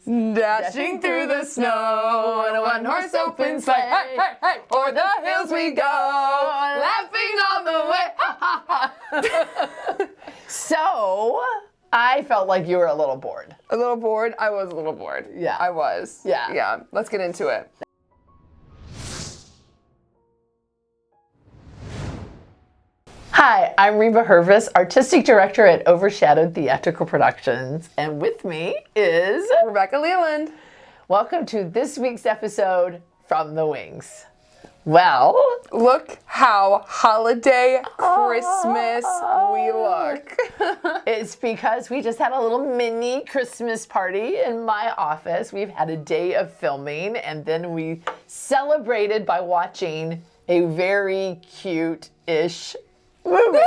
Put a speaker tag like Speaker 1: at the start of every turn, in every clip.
Speaker 1: Dashing through the snow in a one-horse open sleigh. Hey, hey, hey, o'er the hills we go, laughing all the way. Ha, ha, ha.
Speaker 2: So, I felt like you were a little bored.
Speaker 1: A little bored? I was a little bored.
Speaker 2: Yeah.
Speaker 1: I was.
Speaker 2: Yeah.
Speaker 1: Yeah. Let's get into it.
Speaker 2: Hi, I'm Reba Hervis, Artistic Director at Overshadowed Theatrical Productions, and with me is...
Speaker 1: Rebecca Leland.
Speaker 2: Welcome to this week's episode, From the Wings. Well...
Speaker 1: Look how holiday Christmas we look.
Speaker 2: It's because we just had a little mini Christmas party in my office. We've had a day of filming, and then we celebrated by watching a very cute-ish movie.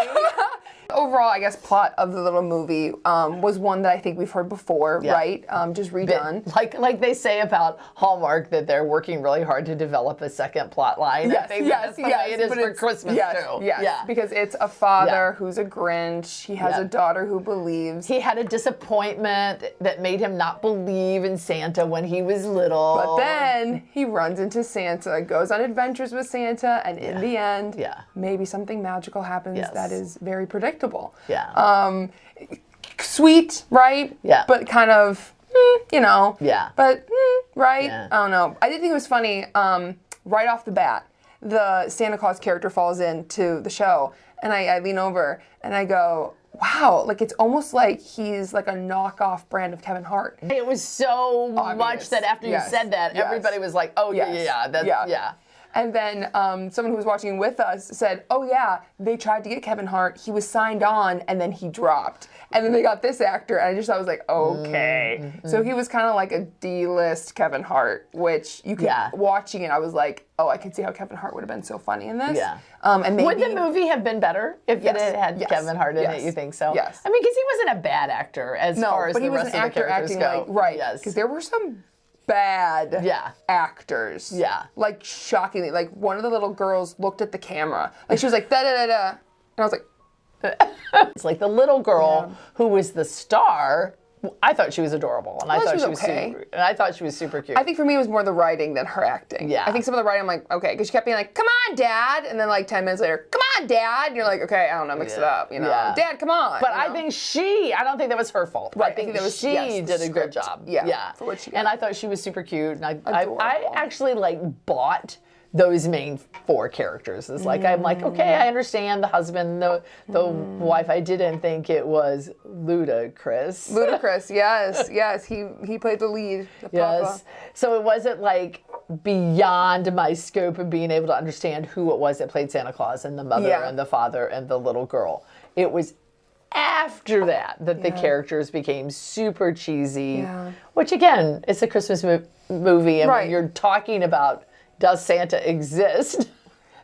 Speaker 1: Overall, I guess, plot of the little movie was one that I think we've heard before, right? Just redone.
Speaker 2: Like they say about Hallmark, that they're working really hard to develop a second plot line.
Speaker 1: Yes,
Speaker 2: I think
Speaker 1: yes,
Speaker 2: that's the way it is for Christmas too.
Speaker 1: Yes,
Speaker 2: Yeah.
Speaker 1: because it's a father who's a Grinch. He has a daughter who believes.
Speaker 2: He had a disappointment that made him not believe in Santa when he was little.
Speaker 1: But then he runs into Santa, goes on adventures with Santa, and in the end, maybe something magical happens that is very predictable.
Speaker 2: Yeah.
Speaker 1: Sweet, right?
Speaker 2: Yeah.
Speaker 1: But kind of, you know.
Speaker 2: Yeah.
Speaker 1: But, right?
Speaker 2: Yeah.
Speaker 1: I don't know. I did think it was funny, right off the bat, the Santa Claus character falls into the show, and I lean over, and I go, wow, like it's almost like he's like a knockoff brand of Kevin Hart.
Speaker 2: It was so much that after you said that, everybody was like, oh, yeah.
Speaker 1: And then someone who was watching with us said, oh yeah, they tried to get Kevin Hart. He was signed on and then he dropped. And then they got this actor, and I was like, okay.
Speaker 2: Mm-hmm.
Speaker 1: So he was kind of like a D-list Kevin Hart, which you could, watching it, I was like, oh, I could see how Kevin Hart would have been so funny in this.
Speaker 2: Yeah.
Speaker 1: And maybe,
Speaker 2: would the movie have been better if it had Kevin Hart in it, you think so?
Speaker 1: Yes.
Speaker 2: I mean, because he wasn't a bad actor as far as the rest of the characters go.
Speaker 1: Like, right. Because there were some bad actors.
Speaker 2: Yeah.
Speaker 1: Like, shockingly. Like, one of the little girls looked at the camera. Like, she was like, da-da-da-da. And I was like...
Speaker 2: It's like the little girl who was the star. I thought she was adorable, and I thought she was super. And I thought she was super cute.
Speaker 1: I think for me it was more the writing than her acting.
Speaker 2: Yeah.
Speaker 1: I think some of the writing I'm like, okay, because she kept being like, "Come on, Dad," and then like 10 minutes later, "Come on, Dad," and you're like, okay, I don't know, mix it up, you know, Dad, come on.
Speaker 2: But I think I don't think that was her fault.
Speaker 1: Right,
Speaker 2: I think
Speaker 1: that was
Speaker 2: she did a good job.
Speaker 1: Yeah. For what she got.
Speaker 2: And I thought she was super cute, and I actually like bought those main four characters. It's like, I'm like, okay, I understand the husband, the wife. I didn't think it was Ludacris.
Speaker 1: Ludacris, yes. He played the lead, the Papa.
Speaker 2: So it wasn't like beyond my scope of being able to understand who it was that played Santa Claus and the mother and the father and the little girl. It was after that the characters became super cheesy, which again, it's a Christmas movie, and when you're talking about does Santa exist?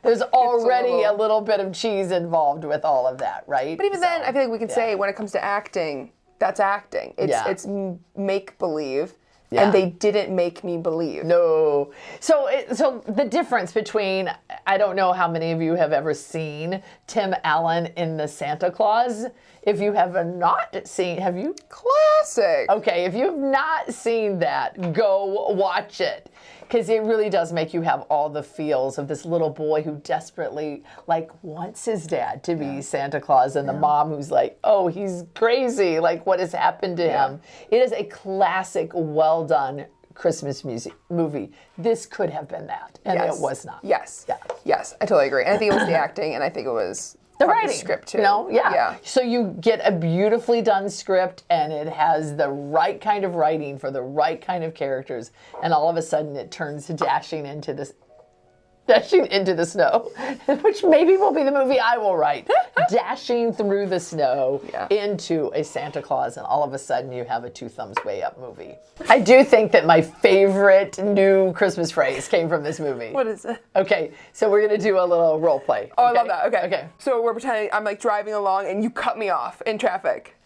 Speaker 2: There's already a little bit of cheese involved with all of that, right?
Speaker 1: But even then, I feel like we can say when it comes to acting, that's acting. It's make-believe, and they didn't make me believe.
Speaker 2: No. So the difference between, I don't know how many of you have ever seen Tim Allen in the Santa Claus. If you have not seen, have you?
Speaker 1: Classic.
Speaker 2: Okay, if you have not seen that, go watch it. Because it really does make you have all the feels of this little boy who desperately, like, wants his dad to be Santa Claus, and the mom who's like, oh, he's crazy, like, what has happened to him? It is a classic, well-done Christmas movie. This could have been that, and it was not.
Speaker 1: Yes, I totally agree. And I think it was the acting, and I think it was...
Speaker 2: the writing,
Speaker 1: the script too.
Speaker 2: So you get a beautifully done script, and it has the right kind of writing for the right kind of characters, and all of a sudden it turns dashing into the snow, which maybe will be the movie I will write. Dashing through the snow into a Santa Claus, and all of a sudden you have a Two Thumbs Way Up movie. I do think that my favorite new Christmas phrase came from this movie.
Speaker 1: What is it?
Speaker 2: Okay, so we're going to do a little role play.
Speaker 1: Oh, I love that. Okay. So we're pretending I'm like driving along and you cut me off in traffic.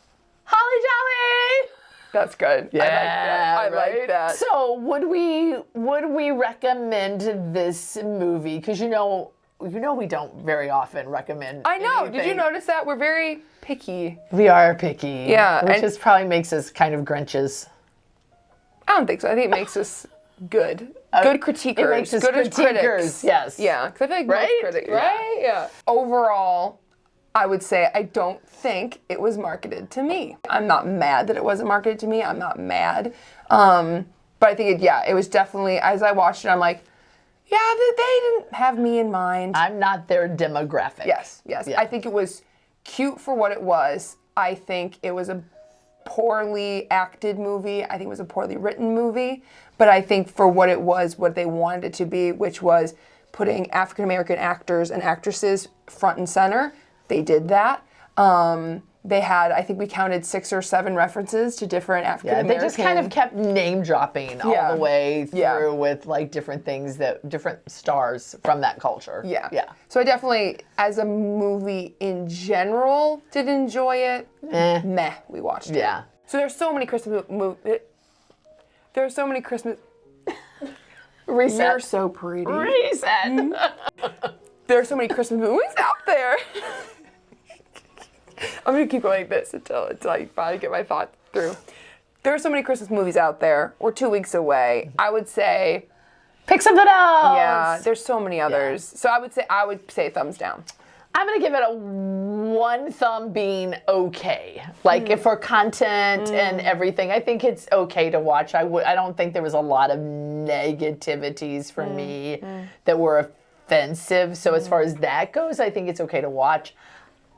Speaker 2: Holly Jolly!
Speaker 1: That's good.
Speaker 2: Yeah,
Speaker 1: I like that.
Speaker 2: So would we recommend this movie? Because you know we don't very often recommend.
Speaker 1: I know.
Speaker 2: anything.
Speaker 1: Did you notice that? We're very picky.
Speaker 2: We are picky.
Speaker 1: Yeah,
Speaker 2: Which just probably makes us kind of Grinches.
Speaker 1: I don't think so. I think it makes us good. Good critiquers.
Speaker 2: It makes us
Speaker 1: good as
Speaker 2: critiquers,
Speaker 1: critics.
Speaker 2: yes.
Speaker 1: Yeah, because I feel like
Speaker 2: Right?
Speaker 1: most critics,
Speaker 2: Yeah.
Speaker 1: right? Yeah. Overall, I would say I don't think it was marketed to me. I'm not mad that it wasn't marketed to me. I'm not mad. But I think it was definitely, as I watched it, I'm like, yeah, they didn't have me in mind.
Speaker 2: I'm not their demographic.
Speaker 1: Yes.
Speaker 2: Yeah.
Speaker 1: I think it was cute for what it was. I think it was a poorly acted movie. I think it was a poorly written movie. But I think for what it was, what they wanted it to be, which was putting African American actors and actresses front and center, they did that. They had, I think we counted 6 or 7 references to different African
Speaker 2: Yeah,
Speaker 1: American.
Speaker 2: they just kind of kept name dropping all the way through with like different things different stars from that culture.
Speaker 1: Yeah.
Speaker 2: Yeah.
Speaker 1: So I definitely, as a movie in general, did enjoy it. Meh, we watched it.
Speaker 2: Yeah.
Speaker 1: So there's so many Christmas movies. There are so many Christmas.
Speaker 2: Reset.
Speaker 1: You're so pretty.
Speaker 2: Reset.
Speaker 1: There are so many Christmas movies out there. I'm gonna keep going like this until I finally get my thoughts through. There are so many Christmas movies out there. We're 2 weeks away. I would say,
Speaker 2: Pick something else.
Speaker 1: yeah, there's so many others. So I would say thumbs down.
Speaker 2: I'm gonna give it a 1 thumb being okay. Like if for content and everything, I think it's okay to watch. I don't think there was a lot of negativities for me that were offensive. So as far as that goes, I think it's okay to watch.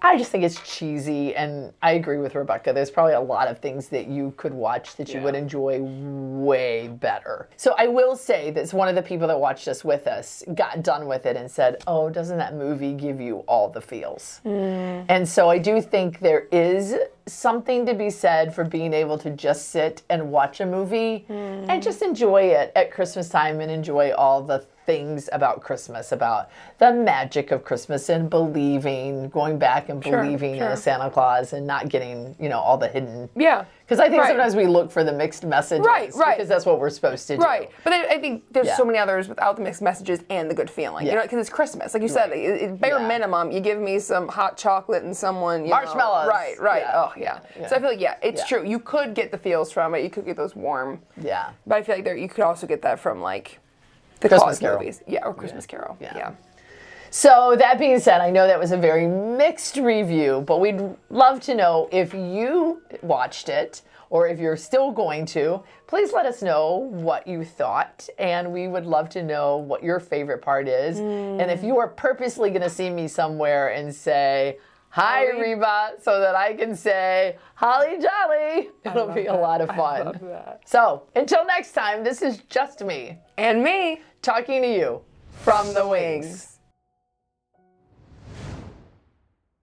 Speaker 2: I just think it's cheesy, and I agree with Rebecca. There's probably a lot of things that you could watch that you would enjoy way better. So I will say that one of the people that watched us with us got done with it and said, oh, doesn't that movie give you all the feels? And so I do think there is something to be said for being able to just sit and watch a movie and just enjoy it at Christmas time and enjoy all the things about Christmas, about the magic of Christmas and believing, going back and believing in a Santa Claus and not getting, all the hidden.
Speaker 1: Yeah.
Speaker 2: Because I think sometimes we look for the mixed messages.
Speaker 1: Right.
Speaker 2: Because that's what we're supposed to do.
Speaker 1: Right. But I think there's so many others without the mixed messages and the good feeling.
Speaker 2: Yeah.
Speaker 1: Because it's Christmas. Like you said, bare minimum, you give me some hot chocolate and someone,
Speaker 2: Marshmallows.
Speaker 1: Right.
Speaker 2: Yeah.
Speaker 1: Oh, yeah. So I feel like, it's true. You could get the feels from it. You could get those warm.
Speaker 2: Yeah.
Speaker 1: But I feel like you could also get that from, like, the
Speaker 2: Christmas
Speaker 1: Claus
Speaker 2: Carol.
Speaker 1: movies. Yeah, or Christmas Carol. Yeah.
Speaker 2: So that being said, I know that was a very mixed review, but we'd love to know if you watched it or if you're still going to. Please let us know what you thought, and we would love to know what your favorite part is. And if you are purposely going to see me somewhere and say, hi, Reba, so that I can say, holly jolly, it'll be a lot of fun.
Speaker 1: I love that.
Speaker 2: So until next time, this is just me
Speaker 1: And me.
Speaker 2: talking to you
Speaker 1: From the wings.